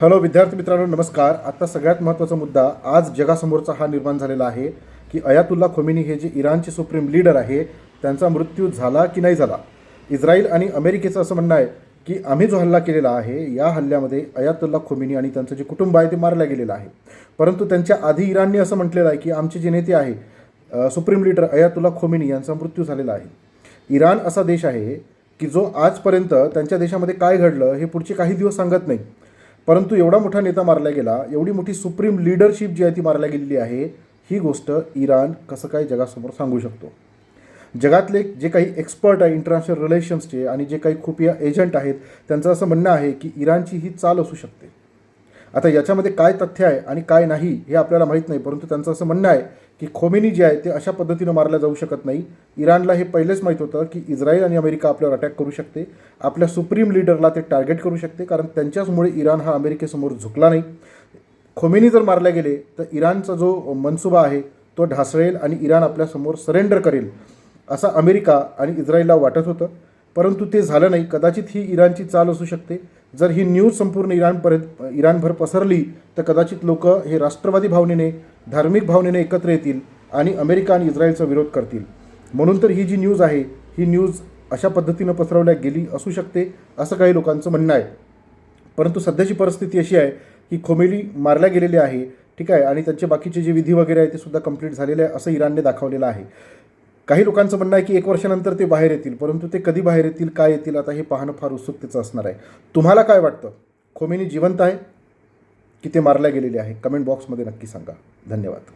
Hello विद्यार्थी मित्रांनो, नमस्कार. आता सगळ्यात महत्त्वाचा मुद्दा आज जगासमोरचा हा निर्माण झालेला आहे की अयातुल्ला खोमेनी हे जे इराणचे सुप्रीम लीडर आहे त्यांचा मृत्यू झाला की नाही झाला. इस्रायल आणि अमेरिकेचं असं म्हणणं आहे की आम्ही जो हल्ला केलेला आहे या हल्ल्यामध्ये अयातुल्ला खोमेनी आणि त्यांचं जे कुटुंब आहे ते मारलं गेलेलं आहे. परंतु त्यांच्या आधी इराणने असं म्हटलेलं आहे की आमचे जे नेते आहे सुप्रीम लीडर अयातुल्ला खोमेनी यांचा मृत्यू झालेला आहे. इराण असा देश आहे की जो आजपर्यंत त्यांच्या देशामध्ये काय घडलं हे पुढचे काही दिवस सांगत नाही. परंतु एवढा मोठा नेता मारला गेला, एवढी मोठी सुप्रीम लीडरशिप जी आहे ती मारल्या गेलेली आहे. ही गोष्ट इराण कसं काय जगासमोर सांगू शकतो. जगातले जे काही एक्सपर्ट आहे इंटरनॅशनल रिलेशन्सचे आणि जे काही खुफिया एजंट आहेत त्यांचं असं म्हणणं आहे की इराणची ही चाल असू शकते. आता याच्यामध्ये काय तथ्य आहे आणि काय नाही हे आपल्याला माहीत नाही, परंतु त्यांचं असं म्हणणं आहे की खोमेनी जे आहे ते अशा पद्धतीनं मारल्या जाऊ शकत नाही. इराणला हे पहिलेच माहीत होतं की इस्रायल आणि अमेरिका आपल्यावर अटॅक करू शकते, आपल्या सुप्रीम लीडरला ते टार्गेट करू शकते, कारण त्यांच्याचमुळे इराण हा अमेरिकेसमोर झुकला नाही. खोमेनी जर मारले गेले तर इराणचा जो मनसुबा आहे तो ढासळेल आणि इराण आपल्यासमोर सरेंडर करेल असं अमेरिका आणि इस्रायलला वाटत होतं, परंतु ते झालं नाही. कदाचित ही इराणची चाल असू शकते. जर ही न्यूज संपूर्ण इराणभर पसरली तर कदाचित लोक हे राष्ट्रवादी भावनेने, धार्मिक भावनेने एकत्र येतील आणि अमेरिका आणि इस्रायलचा विरोध करतील. म्हणून तर ही जी न्यूज आहे ही न्यूज अशा पद्धतीनं पसरवल्या गेली असू शकते असं काही लोकांचं म्हणणं आहे. परंतु सध्याची परिस्थिती अशी आहे की खोमेनी मारल्या गेलेले आहे, ठीक आहे, आणि त्यांचे बाकीचे जे विधी वगैरे आहे ते सुद्धा कंप्लीट झालेले आहे असं इराणने दाखवलेलं आहे. काही लोकांचं म्हणणं आहे की 1 वर्षानंतर ते बाहेर येतील, परंतु ते कधी बाहेर येतील, काय येतील, आता हे पाहणं फार उत्सुकतेचं असणार आहे. तुम्हाला काय वाटतं? खोमेनी जिवंत आहे की ते मारल्या गेलेले आहे? कमेंट बॉक्समध्ये नक्की सांगा. धन्यवाद.